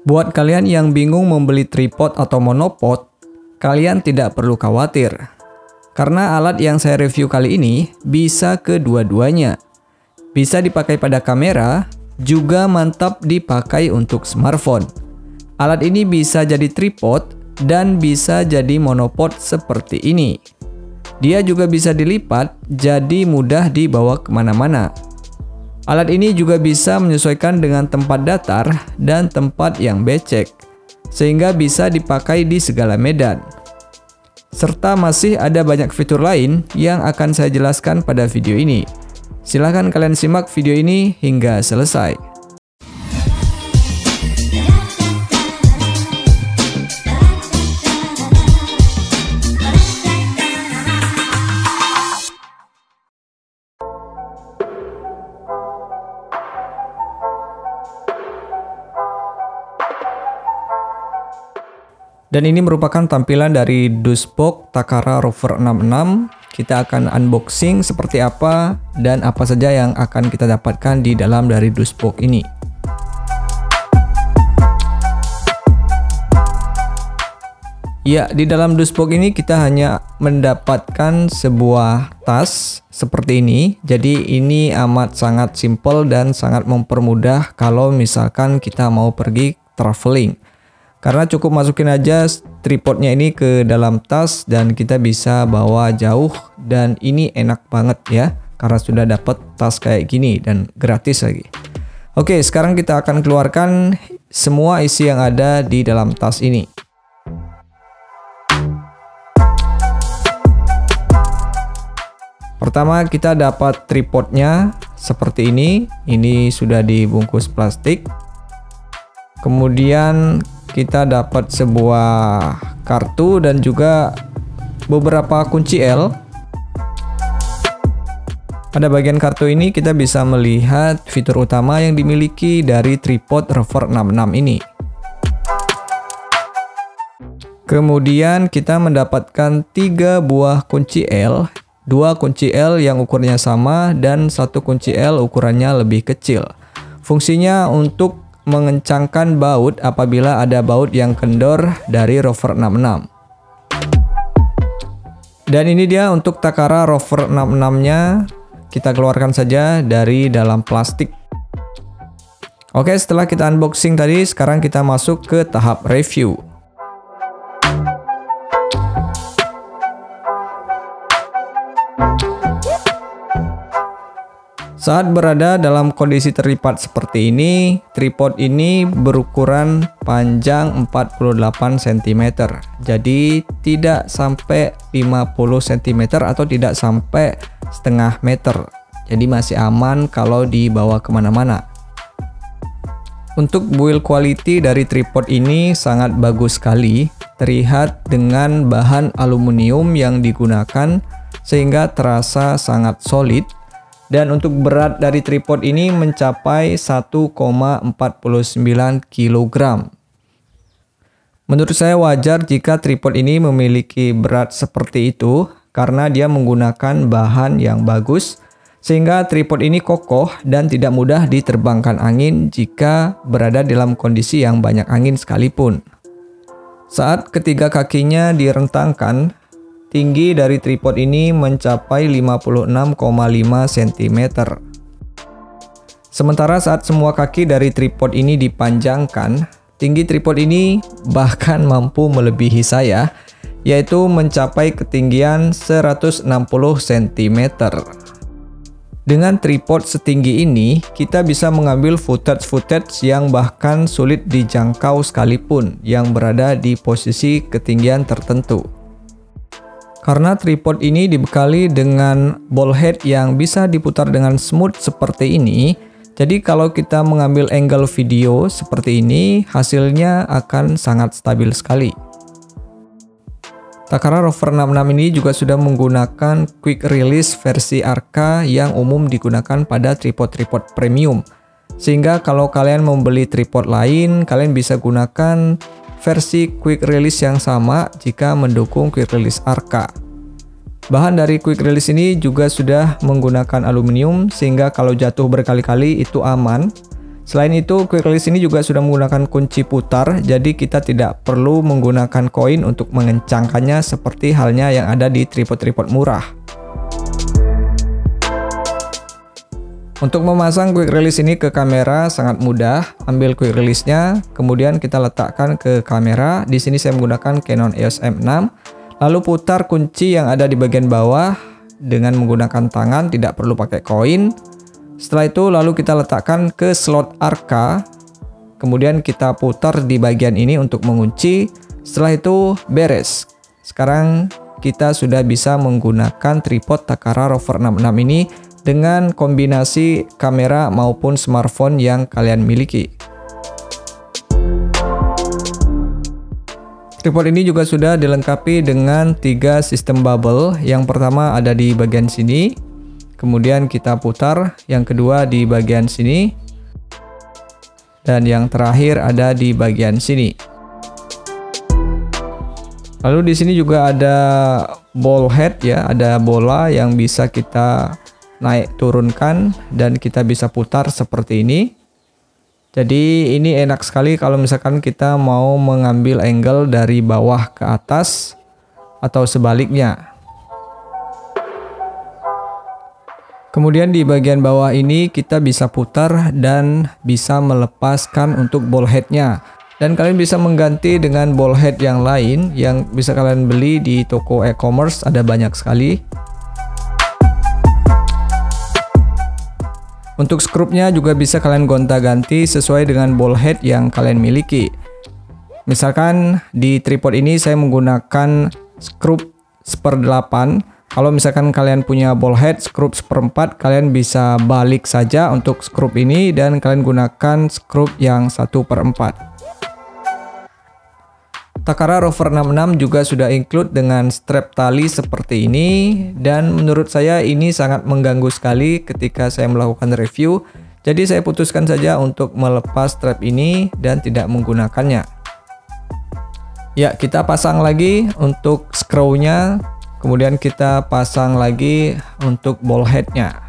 Buat kalian yang bingung membeli tripod atau monopod, kalian tidak perlu khawatir. Karena alat yang saya review kali ini bisa kedua-duanya. Bisa dipakai pada kamera, juga mantap dipakai untuk smartphone. Alat ini bisa jadi tripod dan bisa jadi monopod seperti ini. Dia juga bisa dilipat, jadi mudah dibawa kemana-mana. Alat ini juga bisa menyesuaikan dengan tempat datar dan tempat yang becek, sehingga bisa dipakai di segala medan. Serta masih ada banyak fitur lain yang akan saya jelaskan pada video ini. Silahkan kalian simak video ini hingga selesai. Dan ini merupakan tampilan dari DusBox Takara Rover 66. Kita akan unboxing seperti apa dan apa saja yang akan kita dapatkan di dalam dari DusBox ini. Ya, di dalam DusBox ini kita hanya mendapatkan sebuah tas seperti ini. Jadi ini amat sangat simple dan sangat mempermudah kalau misalkan kita mau pergi traveling. Karena cukup masukin aja tripodnya ini ke dalam tas dan kita bisa bawa jauh, dan ini enak banget ya karena sudah dapat tas kayak gini dan gratis lagi. Oke, sekarang kita akan keluarkan semua isi yang ada di dalam tas ini. Pertama kita dapat tripodnya seperti ini. Ini sudah dibungkus plastik. Kemudian kita dapat sebuah kartu dan juga beberapa kunci L. Pada bagian kartu ini kita bisa melihat fitur utama yang dimiliki dari tripod Rover 66 ini. Kemudian kita mendapatkan 3 buah kunci L, 2 kunci L yang ukurannya sama dan 1 kunci L ukurannya lebih kecil. Fungsinya untuk mengencangkan baut apabila ada baut yang kendor dari Rover 66. Dan ini dia untuk Takara Rover 66-nya. Kita keluarkan saja dari dalam plastik. Oke, setelah kita unboxing tadi, sekarang kita masuk ke tahap review. Saat berada dalam kondisi terlipat seperti ini, tripod ini berukuran panjang 48 cm. Jadi tidak sampai 50 cm atau tidak sampai setengah meter. Jadi masih aman kalau dibawa kemana-mana. Untuk build quality dari tripod ini sangat bagus sekali. Terlihat dengan bahan aluminium yang digunakan sehingga terasa sangat solid. Dan untuk berat dari tripod ini mencapai 1,49 kg. Menurut saya wajar jika tripod ini memiliki berat seperti itu karena dia menggunakan bahan yang bagus sehingga tripod ini kokoh dan tidak mudah diterbangkan angin jika berada dalam kondisi yang banyak angin sekalipun. Saat ketiga kakinya direntangkan, tinggi dari tripod ini mencapai 56,5 cm. Sementara saat semua kaki dari tripod ini dipanjangkan, tinggi tripod ini bahkan mampu melebihi saya, yaitu mencapai ketinggian 160 cm. Dengan tripod setinggi ini, kita bisa mengambil footage yang bahkan sulit dijangkau sekalipun yang berada di posisi ketinggian tertentu. Karena tripod ini dibekali dengan ball head yang bisa diputar dengan smooth seperti ini, jadi kalau kita mengambil angle video seperti ini, hasilnya akan sangat stabil sekali. Takara Rover 66 ini juga sudah menggunakan quick release versi Arca yang umum digunakan pada tripod-tripod premium. Sehingga kalau kalian membeli tripod lain, kalian bisa gunakan versi quick release yang sama jika mendukung quick release Arca. Bahan dari quick release ini juga sudah menggunakan aluminium sehingga kalau jatuh berkali-kali itu aman. Selain itu, quick release ini juga sudah menggunakan kunci putar, jadi kita tidak perlu menggunakan koin untuk mengencangkannya seperti halnya yang ada di tripod-tripod murah. Untuk memasang quick release ini ke kamera sangat mudah. Ambil quick release-nya, kemudian kita letakkan ke kamera. Di sini saya menggunakan Canon EOS M6. Lalu putar kunci yang ada di bagian bawah dengan menggunakan tangan, tidak perlu pakai koin. Setelah itu lalu kita letakkan ke slot arka, kemudian kita putar di bagian ini untuk mengunci. Setelah itu beres. Sekarang kita sudah bisa menggunakan tripod Takara Rover 66 ini dengan kombinasi kamera maupun smartphone yang kalian miliki. Tripod ini juga sudah dilengkapi dengan 3 sistem bubble. Yang pertama ada di bagian sini. Kemudian kita putar, yang kedua di bagian sini, dan yang terakhir ada di bagian sini. Lalu di sini juga ada ball head ya, ada bola yang bisa kita naik turunkan dan kita bisa putar seperti ini. Jadi ini enak sekali kalau misalkan kita mau mengambil angle dari bawah ke atas atau sebaliknya. Kemudian di bagian bawah ini kita bisa putar dan bisa melepaskan untuk ball headnya. Dan kalian bisa mengganti dengan ball head yang lain yang bisa kalian beli di toko e-commerce, ada banyak sekali. Untuk skrupnya juga bisa kalian gonta-ganti sesuai dengan ball head yang kalian miliki. Misalkan di tripod ini saya menggunakan skrup 1/8. Kalau misalkan kalian punya ball head skrup 1/4, kalian bisa balik saja untuk skrup ini dan kalian gunakan skrup yang 1/4. Takara Rover 66 juga sudah include dengan strap tali seperti ini, dan menurut saya ini sangat mengganggu sekali ketika saya melakukan review. Jadi saya putuskan saja untuk melepas strap ini dan tidak menggunakannya. Ya, kita pasang lagi untuk screw-nya. Kemudian kita pasang lagi untuk ball head-nya.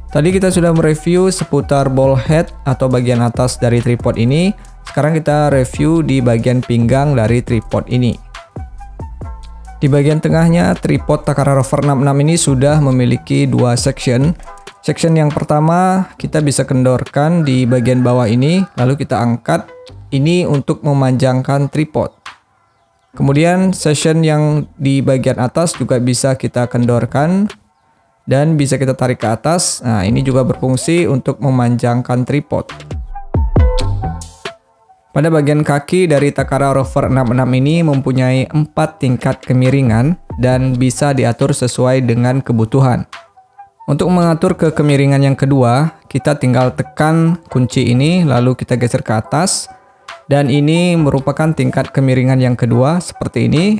Tadi kita sudah mereview seputar ball head atau bagian atas dari tripod ini. Sekarang kita review di bagian pinggang dari tripod ini. Di bagian tengahnya, tripod Takara Rover 66 ini sudah memiliki 2 section. Section yang pertama kita bisa kendorkan di bagian bawah ini, lalu kita angkat. Ini untuk memanjangkan tripod. Kemudian section yang di bagian atas juga bisa kita kendorkan dan bisa kita tarik ke atas. Nah, ini juga berfungsi untuk memanjangkan tripod. Pada bagian kaki dari Takara Rover 66 ini mempunyai 4 tingkat kemiringan dan bisa diatur sesuai dengan kebutuhan. Untuk mengatur ke kemiringan yang kedua, kita tinggal tekan kunci ini lalu kita geser ke atas. Dan ini merupakan tingkat kemiringan yang kedua seperti ini.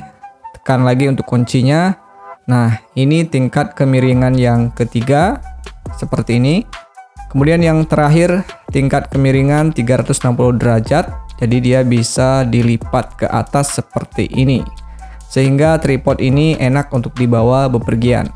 Tekan lagi untuk kuncinya. Nah, ini tingkat kemiringan yang ketiga seperti ini. Kemudian yang terakhir tingkat kemiringan 360 derajat. Jadi dia bisa dilipat ke atas seperti ini. Sehingga tripod ini enak untuk dibawa bepergian.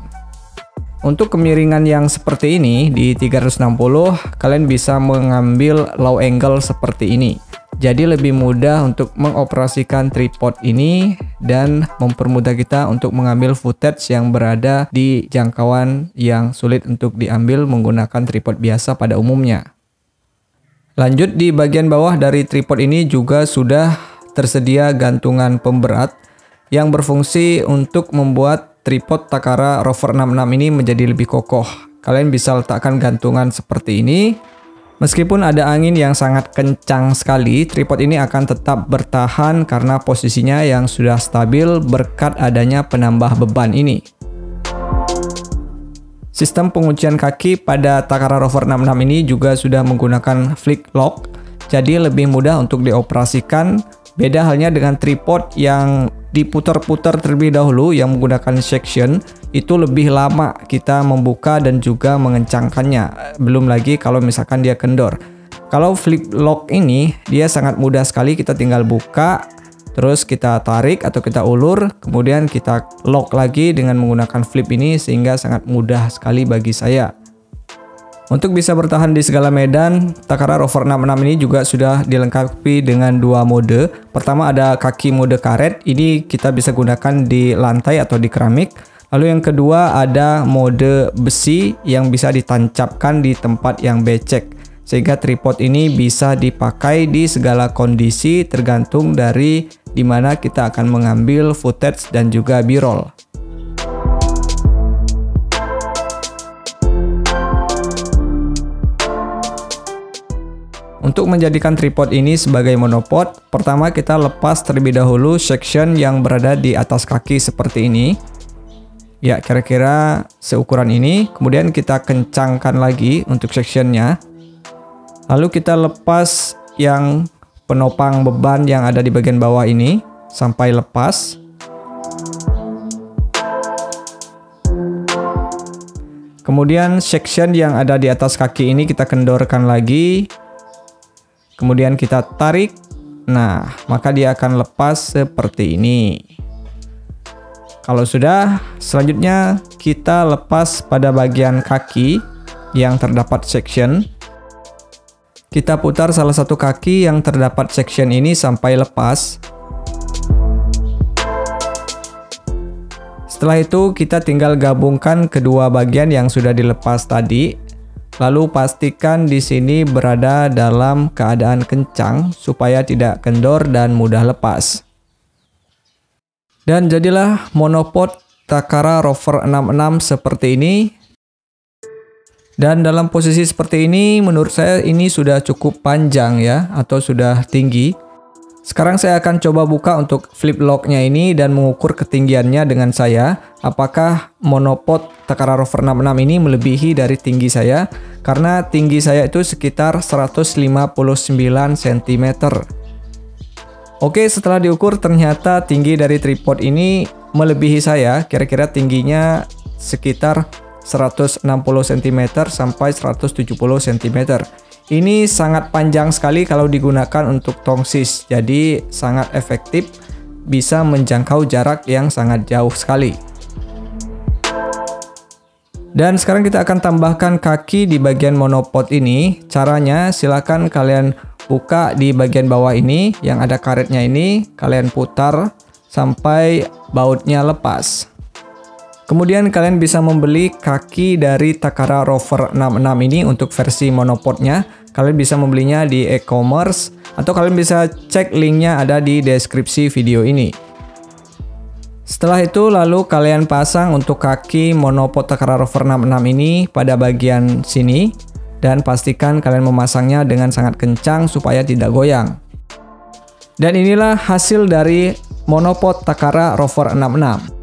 Untuk kemiringan yang seperti ini di 360, kalian bisa mengambil low angle seperti ini. Jadi lebih mudah untuk mengoperasikan tripod ini dan mempermudah kita untuk mengambil footage yang berada di jangkauan yang sulit untuk diambil menggunakan tripod biasa pada umumnya. Lanjut, di bagian bawah dari tripod ini juga sudah tersedia gantungan pemberat yang berfungsi untuk membuat tripod Takara Rover 66 ini menjadi lebih kokoh. Kalian bisa letakkan gantungan seperti ini. Meskipun ada angin yang sangat kencang sekali, tripod ini akan tetap bertahan karena posisinya yang sudah stabil berkat adanya penambah beban ini. Sistem penguncian kaki pada Takara Rover 66 ini juga sudah menggunakan flick lock, jadi lebih mudah untuk dioperasikan. Beda halnya dengan tripod yang diputar-putar terlebih dahulu yang menggunakan section, itu lebih lama kita membuka dan juga mengencangkannya. Belum lagi kalau misalkan dia kendor. Kalau flip lock ini dia sangat mudah sekali, kita tinggal buka, terus kita tarik atau kita ulur, kemudian kita lock lagi dengan menggunakan flip ini, sehingga sangat mudah sekali bagi saya. Untuk bisa bertahan di segala medan, Takara Rover 66 ini juga sudah dilengkapi dengan dua mode. Pertama ada kaki mode karet, ini kita bisa gunakan di lantai atau di keramik. Lalu yang kedua ada mode besi yang bisa ditancapkan di tempat yang becek. Sehingga tripod ini bisa dipakai di segala kondisi tergantung dari dimana kita akan mengambil footage dan juga b-roll. Untuk menjadikan tripod ini sebagai monopod, pertama kita lepas terlebih dahulu section yang berada di atas kaki seperti ini. Ya, kira-kira seukuran ini. Kemudian kita kencangkan lagi untuk sectionnya. Lalu kita lepas yang penopang beban yang ada di bagian bawah ini sampai lepas. Kemudian section yang ada di atas kaki ini kita kendorkan lagi. Kemudian kita tarik, nah maka dia akan lepas seperti ini. Kalau sudah, selanjutnya kita lepas pada bagian kaki yang terdapat section. Kita putar salah satu kaki yang terdapat section ini sampai lepas. Setelah itu kita tinggal gabungkan kedua bagian yang sudah dilepas tadi. Lalu pastikan di sini berada dalam keadaan kencang supaya tidak kendor dan mudah lepas. Dan jadilah monopod Takara Rover 66 seperti ini. Dan dalam posisi seperti ini menurut saya ini sudah cukup panjang ya, atau sudah tinggi. Sekarang saya akan coba buka untuk flip locknya ini dan mengukur ketinggiannya dengan saya. Apakah monopod Takara Rover 66 ini melebihi dari tinggi saya? Karena tinggi saya itu sekitar 159 cm. Oke, setelah diukur ternyata tinggi dari tripod ini melebihi saya. Kira-kira tingginya sekitar 160 cm sampai 170 cm. Ini sangat panjang sekali kalau digunakan untuk tongsis, jadi sangat efektif, bisa menjangkau jarak yang sangat jauh sekali. Dan sekarang kita akan tambahkan kaki di bagian monopod ini. Caranya silakan kalian buka di bagian bawah ini, yang ada karetnya ini, kalian putar sampai bautnya lepas. Kemudian kalian bisa membeli kaki dari Takara Rover 66 ini untuk versi monopodnya. Kalian bisa membelinya di e-commerce atau kalian bisa cek linknya ada di deskripsi video ini. Setelah itu lalu kalian pasang untuk kaki monopod Takara Rover 66 ini pada bagian sini. Dan pastikan kalian memasangnya dengan sangat kencang supaya tidak goyang. Dan inilah hasil dari monopod Takara Rover 66.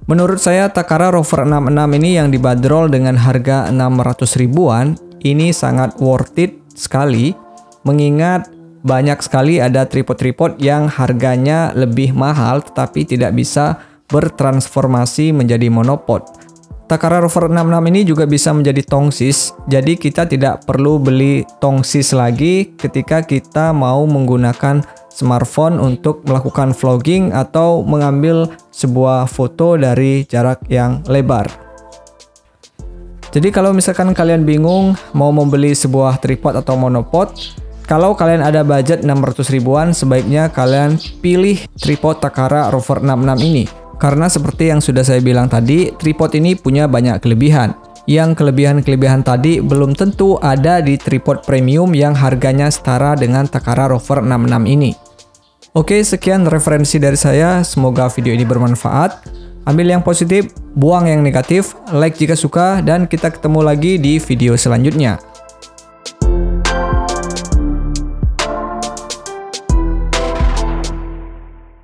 Menurut saya Takara Rover 66 ini yang dibanderol dengan harga 600 ribuan ini sangat worth it sekali, mengingat banyak sekali ada tripod-tripod yang harganya lebih mahal tetapi tidak bisa bertransformasi menjadi monopod. Takara Rover 66 ini juga bisa menjadi tongsis, jadi kita tidak perlu beli tongsis lagi ketika kita mau menggunakan smartphone untuk melakukan vlogging atau mengambil sebuah foto dari jarak yang lebar. Jadi kalau misalkan kalian bingung mau membeli sebuah tripod atau monopod, kalau kalian ada budget 600 ribuan, sebaiknya kalian pilih tripod Takara Rover 66 ini. Karena seperti yang sudah saya bilang tadi, tripod ini punya banyak kelebihan. Yang kelebihan-kelebihan tadi belum tentu ada di tripod premium yang harganya setara dengan Takara Rover 66 ini. Oke, sekian referensi dari saya. Semoga video ini bermanfaat. Ambil yang positif, buang yang negatif, like jika suka, dan kita ketemu lagi di video selanjutnya.